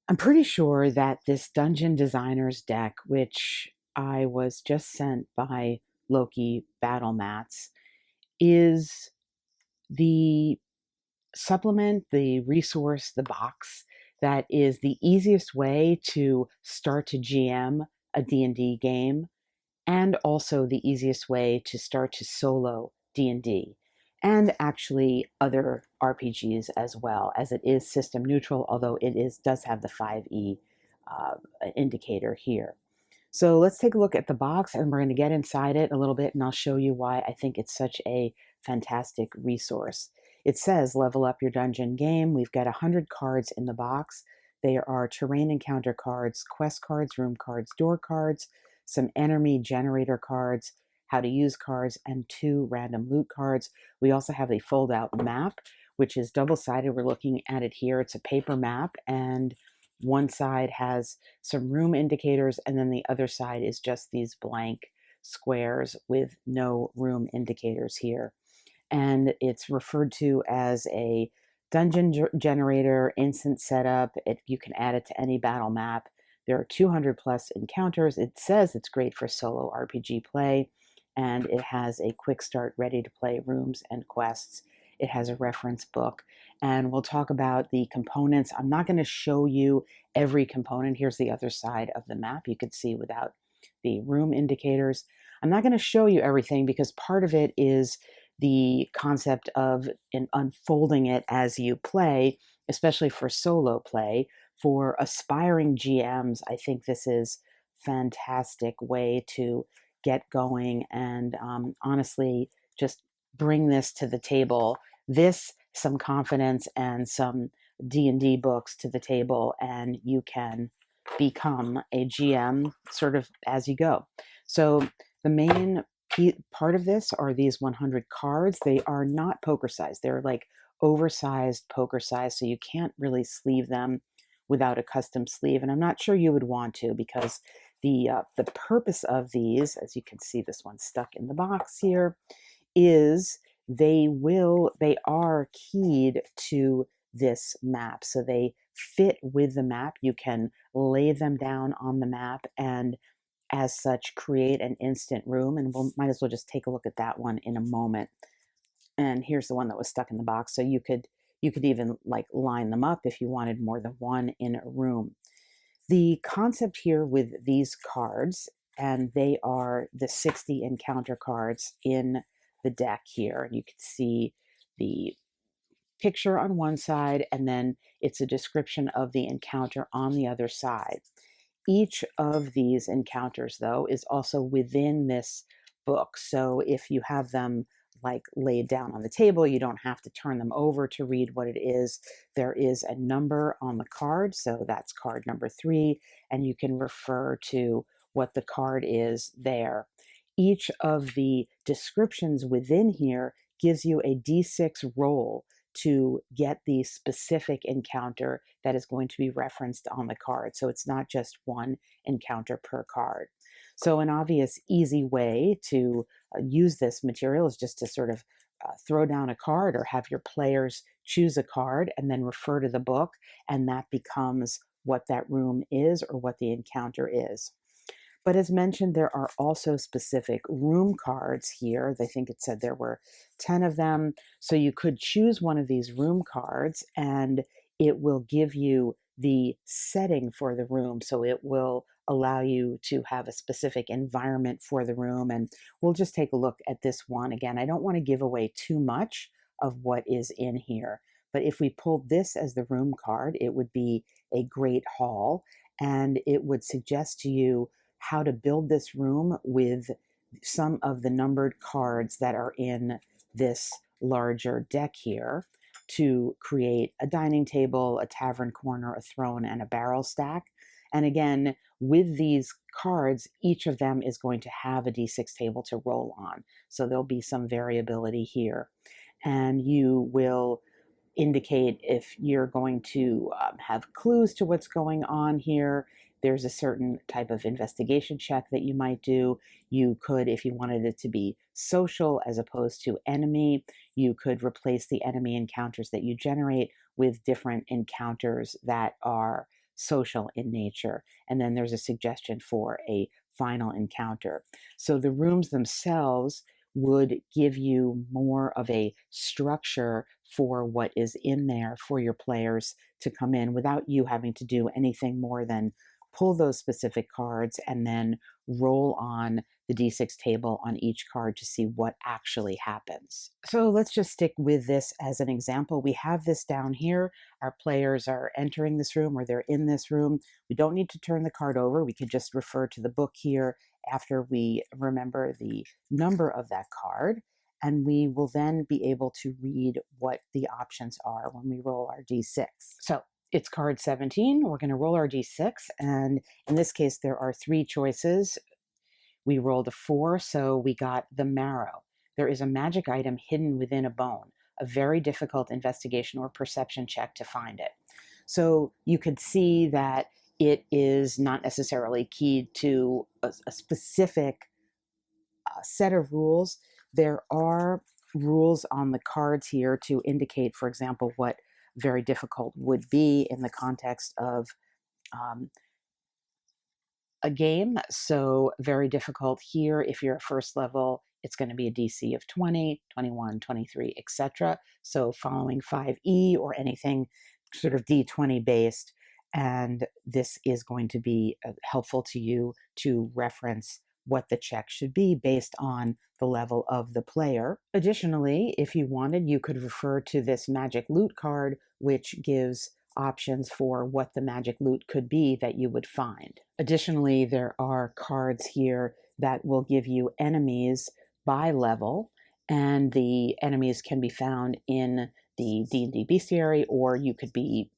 I'm pretty sure that this Dungeon Designers deck, which I was just sent by Loki Battle Mats, is the supplement, the resource, the box that is the easiest way to start to GM a D&D game, and also the easiest way to start to solo D&D, and actually other RPGs as well, as it is system neutral, although does have the 5e uh, indicator here. So let's take a look at the box, and we're going to get inside it a little bit, and I'll show you why I think it's such a fantastic resource. It says level up your dungeon game. We've got 100 cards in the box. They are terrain encounter cards, quest cards, room cards, door cards, some enemy generator cards, how to use cards, and 2 random loot cards. We also have a fold-out map, which is double-sided. We're looking at it here. It's a paper map, and one side has some room indicators, and then the other side is just these blank squares with no room indicators here. And it's referred to as a dungeon generator, instant setup. You can add it to any battle map. There are 200 plus encounters. It says it's great for solo RPG play, and it has a quick start, ready to play rooms and quests. It has a reference book, and we'll talk about the components. I'm not going to show you every component. Here's the other side of the map you could see without the room indicators. I'm not going to show you everything because part of it is the concept of unfolding it as you play, especially for solo play. For aspiring GMs, I think this is fantastic way to get going and honestly just bring this to the table. Some confidence and some D&D books to the table, and you can become a GM sort of as you go. So the main part of this are these 100 cards. They are not poker size. They're like oversized poker size, so you can't really sleeve them without a custom sleeve. And I'm not sure you would want to, because the purpose of these, as you can see, this one's stuck in the box here, is they are keyed to this map. So they fit with the map. You can lay them down on the map and as such create an instant room, and might as well just take a look at that one in a moment. And here's the one that was stuck in the box. So you could even like line them up if you wanted more than one in a room. The concept here with these cards, and they are the 60 encounter cards in the deck here, and you can see the picture on one side, and then it's a description of the encounter on the other side. Each of these encounters, though, is also within this book. So if you have them like laid down on the table, you don't have to turn them over to read what it is. There is a number on the card, so that's card number 3, and you can refer to what the card is there. Each of the descriptions within here gives you a d6 roll to get the specific encounter that is going to be referenced on the card. So it's not just one encounter per card. So an obvious easy way to use this material is just to sort of throw down a card, or have your players choose a card and then refer to the book, and that becomes what that room is or what the encounter is. But as mentioned, there are also specific room cards here. I think it said there were 10 of them. So you could choose one of these room cards, and it will give you the setting for the room. So it will allow you to have a specific environment for the room. And we'll just take a look at this one. Again, I don't want to give away too much of what is in here. But if we pulled this as the room card, it would be a great hall, and it would suggest to you how to build this room with some of the numbered cards that are in this larger deck here to create a dining table, a tavern corner, a throne, and a barrel stack. And again, with these cards, each of them is going to have a d6 table to roll on. So there'll be some variability here. And you will indicate if you're going to have clues to what's going on here. There's a certain type of investigation check that you might do. You could, if you wanted it to be social as opposed to enemy, you could replace the enemy encounters that you generate with different encounters that are social in nature. And then there's a suggestion for a final encounter. So the rooms themselves would give you more of a structure for what is in there for your players to come in without you having to do anything more than pull those specific cards and then roll on the D6 table on each card to see what actually happens. So let's just stick with this as an example. We have this down here. Our players are entering this room or they're in this room. We don't need to turn the card over. We could just refer to the book here after we remember the number of that card. And we will then be able to read what the options are when we roll our D6. So it's card 17. We're going to roll our D6. And in this case, there are 3 choices. We rolled a 4, so we got the marrow. There is a magic item hidden within a bone, a very difficult investigation or perception check to find it. So you could see that it is not necessarily keyed to a specific set of rules. There are rules on the cards here to indicate, for example, what very difficult would be in the context of a game. So very difficult here. If you're at first level, it's going to be a DC of 20, 21, 23, etc. So following 5e or anything sort of D20 based. And this is going to be helpful to you to reference what the check should be based on the level of the player. Additionally, if you wanted, you could refer to this magic loot card, which gives options for what the magic loot could be that you would find. Additionally, there are cards here that will give you enemies by level, and the enemies can be found in the D&D bestiary, or you could be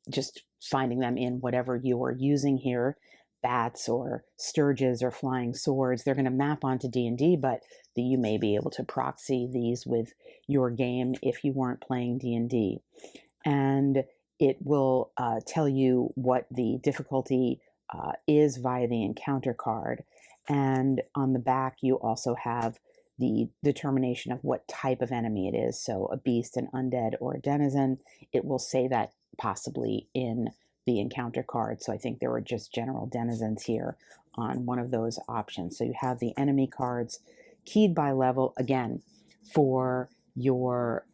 just finding them in whatever you are using here, bats or sturges or flying swords. They're going to map onto D&D, but you may be able to proxy these with your game if you weren't playing D&D. And it will tell you what the difficulty is via the encounter card. And on the back, you also have the determination of what type of enemy it is. So a beast, an undead, or a denizen. It will say that possibly in the encounter card. So I think there were just general denizens here on one of those options. So you have the enemy cards keyed by level, again, for your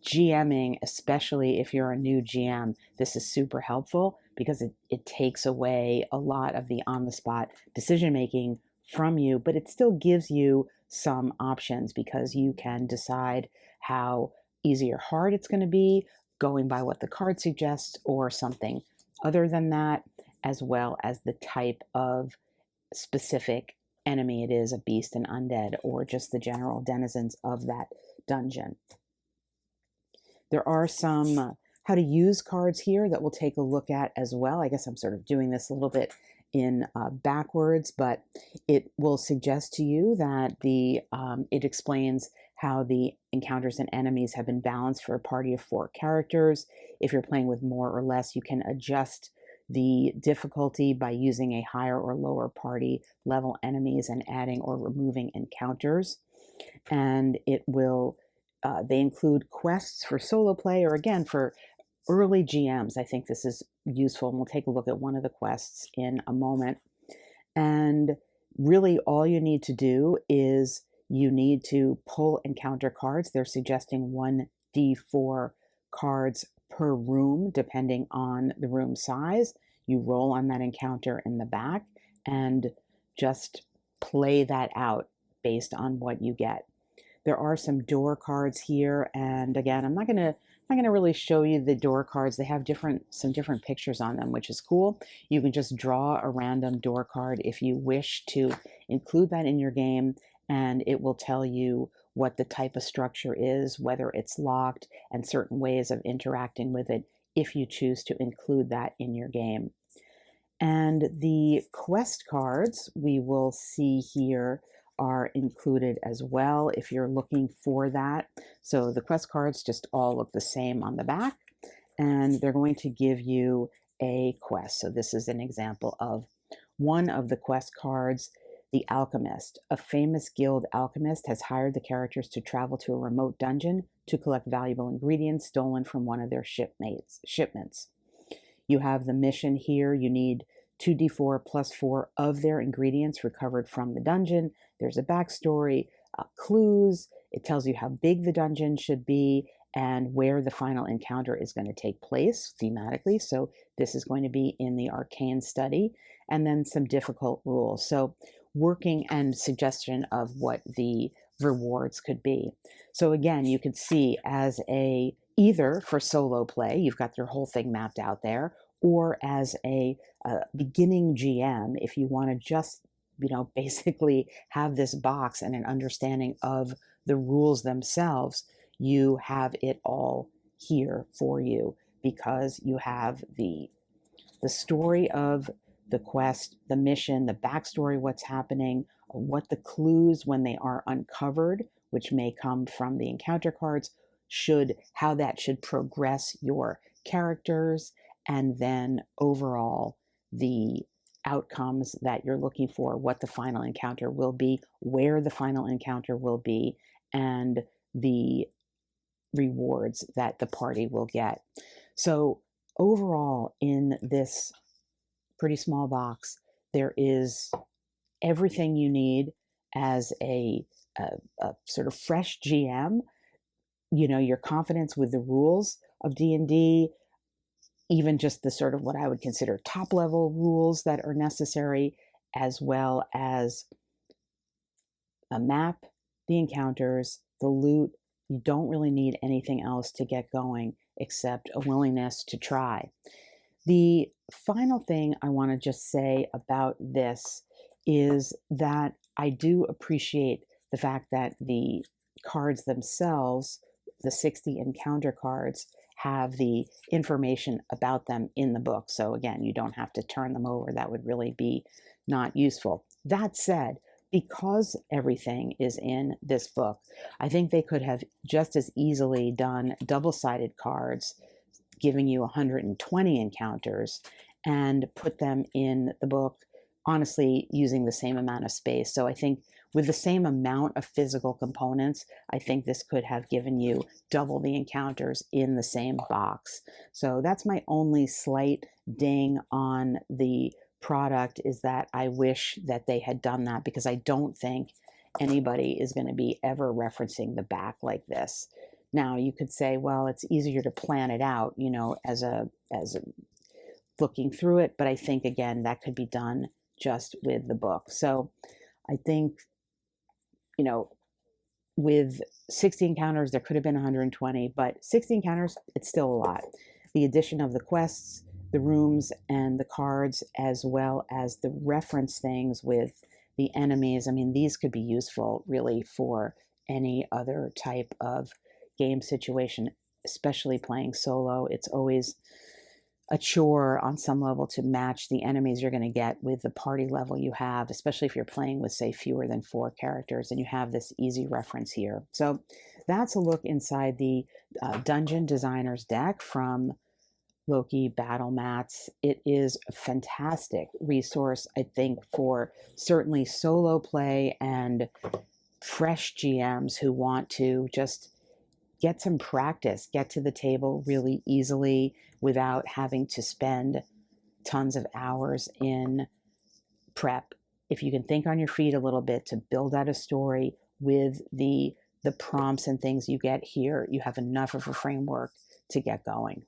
GMing, especially if you're a new GM. This is super helpful because it takes away a lot of the on-the-spot decision-making from you, but it still gives you some options because you can decide how easy or hard it's going to be, going by what the card suggests, or something other than that, as well as the type of specific enemy it is, a beast, an undead, or just the general denizens of that dungeon. There are some how to use cards here that we'll take a look at as well. I guess I'm sort of doing this a little bit in backwards, but it will suggest to you that it explains how the encounters and enemies have been balanced for a party of 4 characters. If you're playing with more or less, you can adjust the difficulty by using a higher or lower party level enemies and adding or removing encounters. And it will they include quests for solo play, or again, for early GMs. I think this is useful, and we'll take a look at one of the quests in a moment. And really all you need to do is you need to pull encounter cards. They're suggesting 1d4 cards per room, depending on the room size. You roll on that encounter in the back and just play that out based on what you get. There are some door cards here, and again, I'm not gonna really show you the door cards. They have some different pictures on them, which is cool. You can just draw a random door card if you wish to include that in your game, and it will tell you what the type of structure is, whether it's locked, and certain ways of interacting with it if you choose to include that in your game. And the quest cards we will see here are included as well if you're looking for that. So the quest cards just all look the same on the back, and they're going to give you a quest. So this is an example of one of the quest cards. The Alchemist. A famous guild alchemist has hired the characters to travel to a remote dungeon to collect valuable ingredients stolen from one of their shipments. You have the mission here. You need 2d4 plus 4 of their ingredients recovered from the dungeon. There's a backstory, clues. It tells you how big the dungeon should be and where the final encounter is going to take place thematically. So this is going to be in the arcane study, and then some difficult rules. So working and suggestion of what the rewards could be. So again, you could see as a either for solo play, you've got your whole thing mapped out there, or as a beginning GM, if you want to just basically have this box and an understanding of the rules themselves, you have it all here for you, because you have the story of the quest, the mission, the backstory, what's happening, what the clues when they are uncovered, which may come from the encounter cards, how that should progress your characters, and then overall the outcomes that you're looking for, what the final encounter will be, where the final encounter will be, and the rewards that the party will get. So overall, in this pretty small box, there is everything you need as a sort of fresh GM. Your confidence with the rules of D&D, even just the sort of what I would consider top level rules that are necessary, as well as a map, the encounters, the loot. You don't really need anything else to get going except a willingness to try. The final thing I want to just say about this is that I do appreciate the fact that the cards themselves, the 60 encounter cards, have the information about them in the book. So again, you don't have to turn them over. That would really be not useful. That said, because everything is in this book, I think they could have just as easily done double-sided cards giving you 120 encounters and put them in the book, honestly, using the same amount of space. So I think with the same amount of physical components, I think this could have given you double the encounters in the same box. So that's my only slight ding on the product, is that I wish that they had done that, because I don't think anybody is going to be ever referencing the back like this. Now you could say, well, it's easier to plan it out, as a looking through it, but I think again that could be done just with the book. So I think, with 60 encounters, there could have been 120, but 60 encounters, it's still a lot. The addition of the quests, the rooms, and the cards, as well as the reference things with the enemies, I mean, these could be useful really for any other type of game situation, especially playing solo. It's always a chore on some level to match the enemies you're going to get with the party level you have, especially if you're playing with, say, fewer than 4 characters, and you have this easy reference here. So that's a look inside the Dungeon Designer's deck from Loki Battle Mats. It is a fantastic resource, I think, for certainly solo play and fresh GMs who want to just get some practice, get to the table really easily without having to spend tons of hours in prep. If you can think on your feet a little bit to build out a story with the prompts and things you get here, you have enough of a framework to get going.